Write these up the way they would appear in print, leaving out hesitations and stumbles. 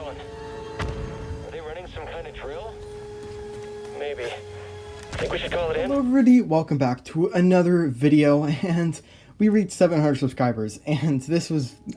on? Are they running some kind of drill? Maybe. Think we should call it in? Hello everybody, welcome back to another video, and we reached 700 subscribers, and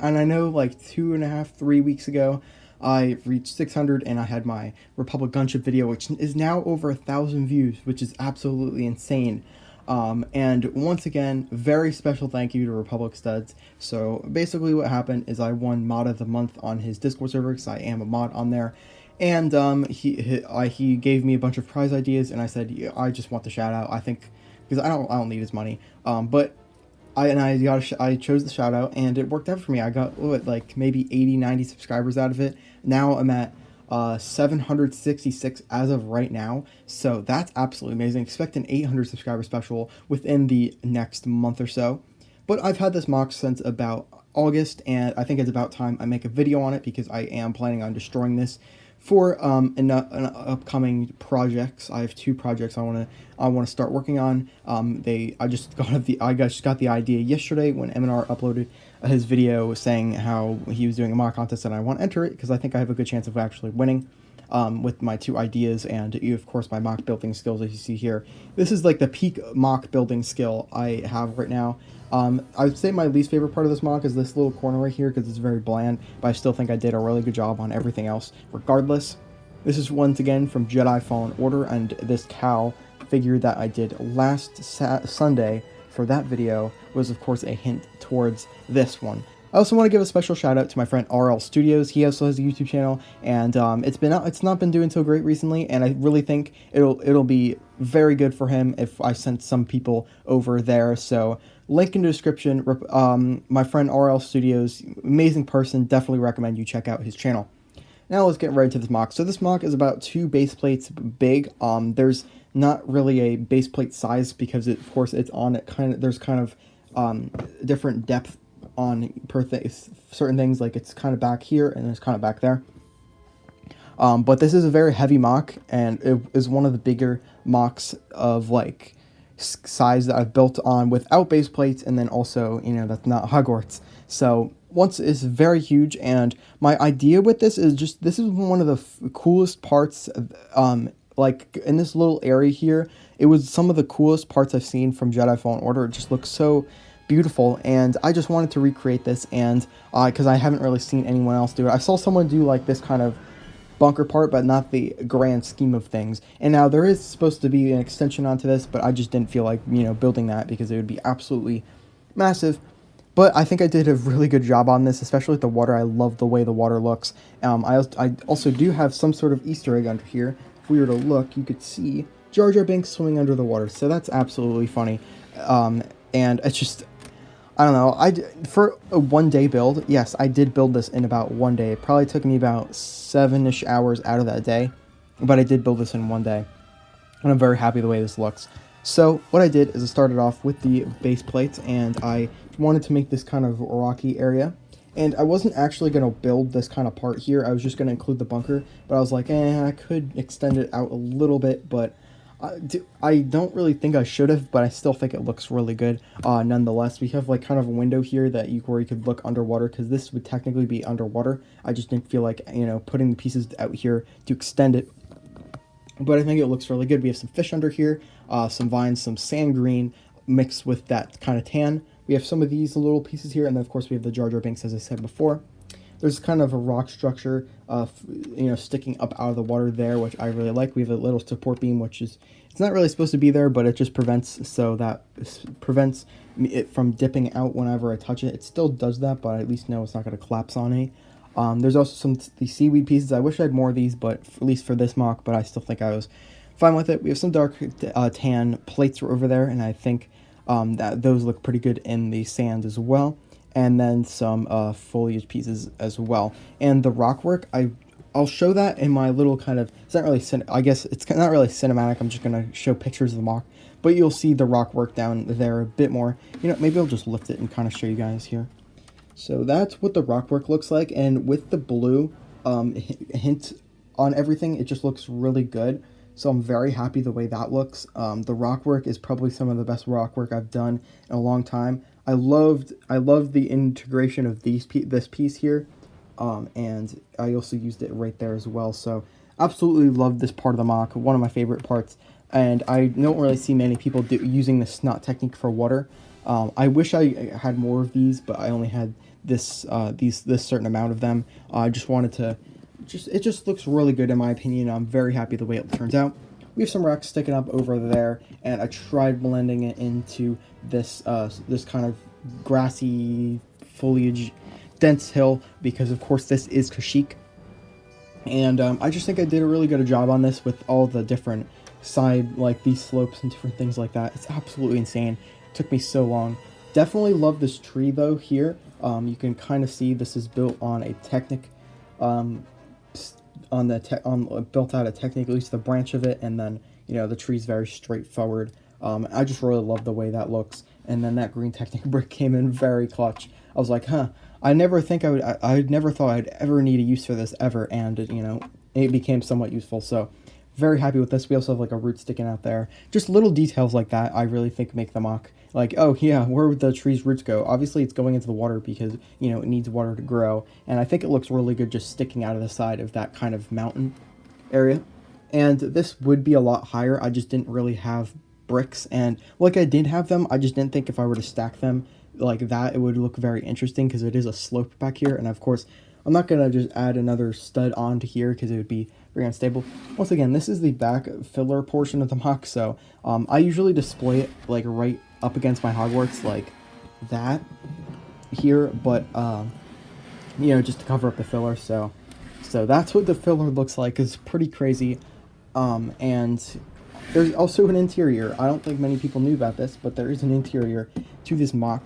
I know like 2.5-3 weeks ago, I reached 600 and I had my Republic Gunship video, which is now over 1,000 views, which is absolutely insane. And once again, very special thank you to Republic Studs. So basically what happened is I won Mod of the Month on his Discord server, because I am a mod on there. And he gave me a bunch of prize ideas, and I said, yeah, I just want the shout out. I think because I don't need his money. But I chose the shout out, and it worked out for me. I got like maybe 80-90 subscribers out of it. Now I'm at 766 as of right now, so that's absolutely amazing. Expect an 800 subscriber special within the next month or so. But I've had this Mocs since about August, and I think it's about time I make a video on it, because I am planning on destroying this for an upcoming projects. I have 2 projects I want to start working on. I just got the idea yesterday when MNR uploaded his video saying how he was doing a mock contest, and I want to enter it because I think I have a good chance of actually winning with my 2 ideas and of course my mock building skills, as you see here. This is like the peak mock building skill I have right now. I would say my least favorite part of this mock is this little corner right here, because it's very bland, but I still think I did a really good job on everything else regardless. This is once again from Jedi Fallen Order, and this cow figure that I did last Sunday for that video was of course a hint towards this one. I also want to give a special shout out to my friend RL Studios. He also has a YouTube channel, and it's not been doing so great recently, and I really think it'll be very good for him if I sent some people over there. So link in the description. My friend RL Studios, amazing person, definitely recommend you check out his channel. Now let's get right into this mock. So this mock is about 2 base plates big. There's not really a base plate size because of course it's on it there's kind of different depth on certain things, like it's kind of back here and it's kind of back there. But this is a very heavy mock, and it is one of the bigger mocks of like size that I've built on without base plates, and then also, you know, that's not Hogwarts. So once it's very huge, and my idea with this is this is one of the coolest parts. Like in this little area here, it was some of the coolest parts I've seen from Jedi Fallen Order. It just looks so beautiful, and I just wanted to recreate this, and because I haven't really seen anyone else do it. I saw someone do like this kind of bunker part, but not the grand scheme of things. And now there is supposed to be an extension onto this, but I just didn't feel like, you know, building that because it would be absolutely massive. But I think I did a really good job on this, especially with the water. I love the way the water looks. I also do have some sort of Easter egg under here. If we were to look, you could see Jar Jar Binks swimming under the water, so that's absolutely funny. And it's just, I don't know, for a 1-day build, yes, I did build this in about 1 day. It probably took me about 7-ish hours out of that day, but I did build this in 1 day, and I'm very happy the way this looks. So what I did is I started off with the base plates, and I wanted to make this kind of rocky area, and I wasn't actually going to build this kind of part here. I was just going to include the bunker, but I was like, I could extend it out a little bit, but I don't really think I should have, but I still think it looks really good. Nonetheless, we have like kind of a window here where you could look underwater, because this would technically be underwater. I just didn't feel like, you know, putting the pieces out here to extend it. But I think it looks really good. We have some fish under here, some vines, some sand green mixed with that kind of tan. We have some of these little pieces here, and then of course we have the Jar Jar Binks, as I said before. There's kind of a rock structure, you know, sticking up out of the water there, which I really like. We have a little support beam, which is, it's not really supposed to be there, but it just prevents it from dipping out whenever I touch it. It still does that, but I at least know it's not going to collapse on me. There's also the seaweed pieces. I wish I had more of these, but at least for this mock, but I still think I was fine with it. We have some dark tan plates over there, and I think that those look pretty good in the sand as well. And then some foliage pieces as well. And the rock work, I'll show that in my little kind of, it's not really, I guess it's not really cinematic. I'm just going to show pictures of the mock, but you'll see the rock work down there a bit more. You know, maybe I'll just lift it and kind of show you guys here. So that's what the rock work looks like. And with the blue hint on everything, it just looks really good. So I'm very happy the way that looks. The rock work is probably some of the best rock work I've done in a long time. I loved the integration of this piece here. and I also used it right there as well. So absolutely love this part of the mock, one of my favorite parts. And I don't really see many people using the snot technique for water. I wish I had more of these, but I only had this certain amount of them. I just wanted to, it just looks really good in my opinion. I'm very happy the way it turns out. We have some rocks sticking up over there, and I tried blending it into this this kind of grassy foliage, dense hill, because of course this is Kashyyyk. And I just think I did a really good job on this with all the different side, like these slopes and different things like that. It's absolutely insane. It took me so long. Definitely love this tree though here. You can kind of see this is built on a Technic, built out of Technic, at least the branch of it, and then the tree's very straightforward. I just really love the way that looks. And then that green Technic brick came in very clutch. I was like, huh. I never thought I'd ever need a use for this ever, and it became somewhat useful. So very happy with this. We also have like a root sticking out there. Just little details like that I really think make the mock. Like, oh yeah, where would the tree's roots go? Obviously it's going into the water because it needs water to grow, and I think it looks really good just sticking out of the side of that kind of mountain area. And this would be a lot higher. I just didn't really have bricks, and like I did have them, I just didn't think if I were to stack them like that it would look very interesting, because it is a slope back here. And of course I'm not gonna just add another stud onto here because it would be very unstable. Once again, this is the back filler portion of the mock, so I usually display it like right up against my Hogwarts like that here, but just to cover up the filler. So that's what the filler looks like. It's pretty crazy. And there's also an interior. I don't think many people knew about this, but there is an interior to this mock.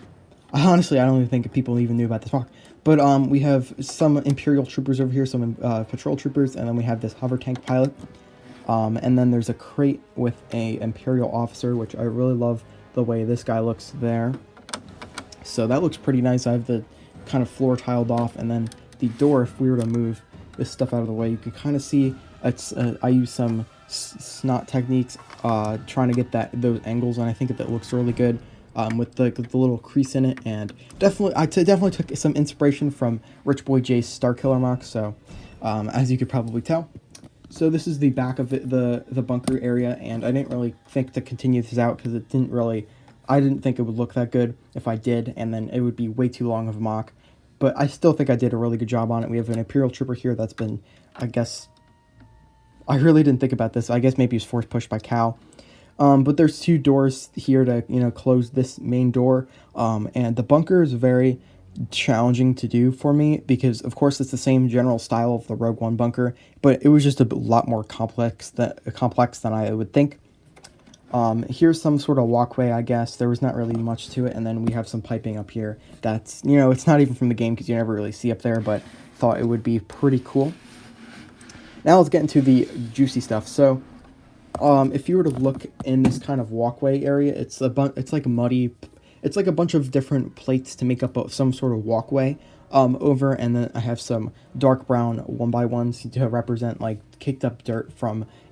Honestly, I don't even think people even knew about this mock. But we have some Imperial troopers over here, some patrol troopers, and then we have this hover tank pilot. And then there's a crate with a Imperial officer, which I really love the way this guy looks there. So that looks pretty nice. I have the kind of floor tiled off, and then the door, if we were to move this stuff out of the way, you can kind of see it's I use some snot techniques trying to get those angles, and I think that looks really good. With the little crease in it, and I definitely took some inspiration from Rich Boy J's Starkiller mock. So as you could probably tell, so this is the back of the bunker area, and I didn't really think to continue this out because I didn't think it would look that good if I did, and then it would be way too long of a mock. But I still think I did a really good job on it. We have an Imperial trooper here that's been, I guess, I really didn't think about this. I guess maybe he was force pushed by Cal. But there's two doors here to, close this main door. And the bunker is very challenging to do for me because, of course, it's the same general style of the Rogue One bunker, but it was just a lot more complex than I would think. Here's some sort of walkway, I guess. There was not really much to it. And then we have some piping up here that's, it's not even from the game because you never really see up there, but thought it would be pretty cool. Now let's get into the juicy stuff. So, if you were to look in this kind of walkway area, it's like muddy. It's like a bunch of different plates to make up some sort of walkway over, and then I have some dark brown 1x1s to represent like kicked up dirt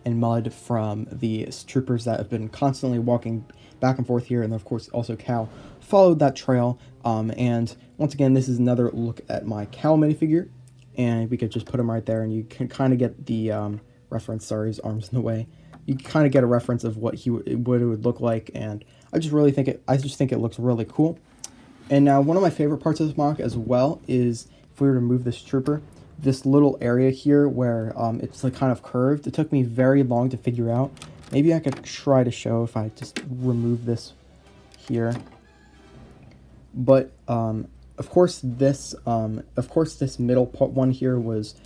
and mud from the troopers that have been constantly walking back and forth here, and of course also Cal followed that trail. And once again, this is another look at my Cal minifigure, and we could just put him right there, and you can kind of get the reference. Sorry, his arm's in the way. You kind of get a reference of what it would look like, and I just think it looks really cool. And now one of my favorite parts of this mock as well is if we were to move this trooper, this little area here where it's like kind of curved. It took me very long to figure out. Maybe I could try to show if I just remove this here. But of course this middle one here was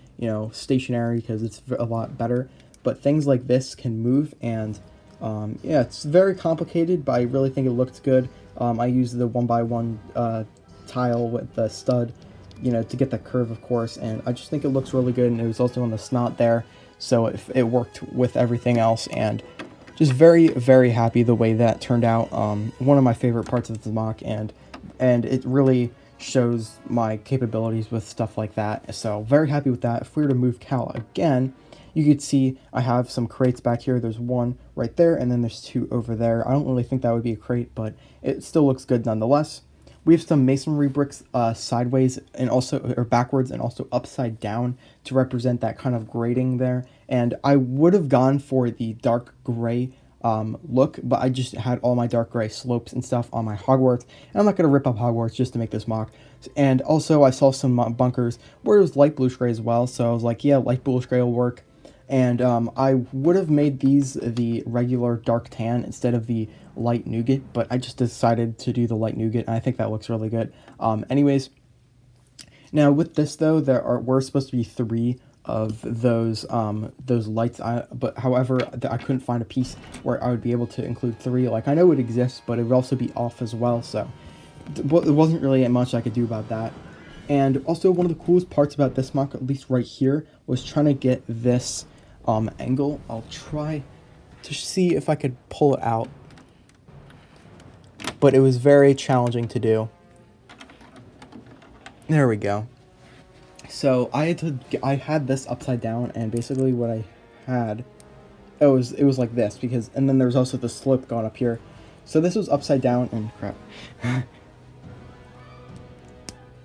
stationary because it's a lot better. But things like this can move, and yeah, it's very complicated, but I really think it looks good. I use the 1x1 tile with the stud, to get the curve, of course, and I just think it looks really good, and it was also on the snot there, so it worked with everything else, and just very, very happy the way that turned out. One of my favorite parts of the mock, and it really shows my capabilities with stuff like that, so very happy with that. If we were to move Cal again, you could see I have some crates back here. There's one right there, and then there's two over there. I don't really think that would be a crate, but it still looks good nonetheless. We have some masonry bricks sideways and also, or backwards and also upside down to represent that kind of grading there. And I would have gone for the dark gray look, but I just had all my dark gray slopes and stuff on my Hogwarts, and I'm not going to rip up Hogwarts just to make this mock. And also I saw some bunkers where it was light bluish gray as well, so I was like, yeah, light bluish gray will work. And I would have made these the regular dark tan instead of the light nougat, but I just decided to do the light nougat, and I think that looks really good. Anyways, now with this though, we're supposed to be 3 of those lights, but however, I couldn't find a piece where I would be able to include 3. Like, I know it exists, but it would also be off as well, so it wasn't really much I could do about that. And also, one of the coolest parts about this mock, at least right here, was trying to get this angle. I'll try to see if I could pull it out, but it was very challenging to do. There we go. So I had this upside down, and basically what I had, it was like this, because, and then there's also the slope going up here. So this was upside down, and crap.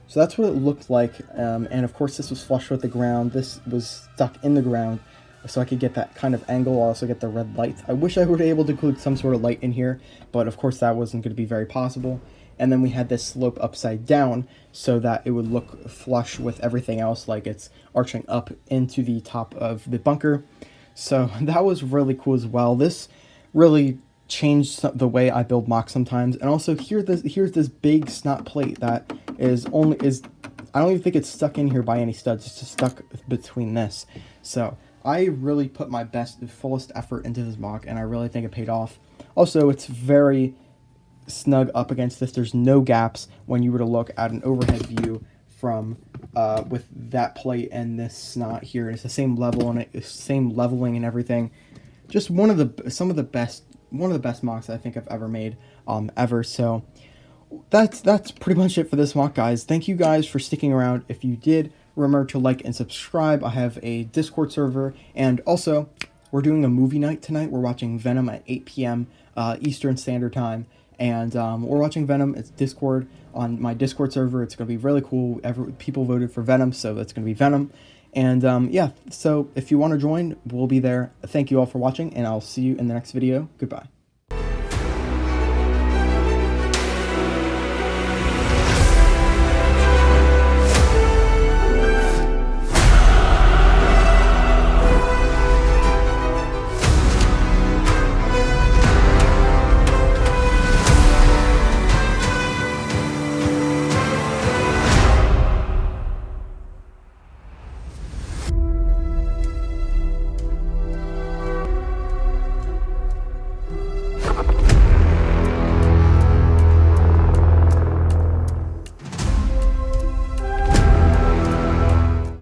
So that's what it looked like, and of course this was flush with the ground. This was stuck in the ground, so I could get that kind of angle. I'll also get the red lights. I wish I were able to include some sort of light in here, but of course that wasn't going to be very possible. And then we had this slope upside down so that it would look flush with everything else, like it's arching up into the top of the bunker. So that was really cool as well. This really changed the way I build mocks sometimes. And also here's this big snot plate that I don't even think it's stuck in here by any studs. It's just stuck between this. So I really put my fullest effort into this mock, and I really think it paid off. Also, it's very snug up against this. There's no gaps when you were to look at an overhead view from with that plate and this snot here. It's the same level and same leveling and everything. Just one of the best mocks I think I've ever made ever. So that's pretty much it for this mock, guys. Thank you guys for sticking around. If you did, remember to like and subscribe. I have a Discord server, and also we're doing a movie night tonight. We're watching Venom at 8 p.m. Eastern Standard Time, and we're watching Venom. It's Discord on my Discord server. It's going to be really cool. People voted for Venom, so it's going to be Venom. And yeah, so if you want to join, we'll be there. Thank you all for watching, and I'll see you in the next video. Goodbye.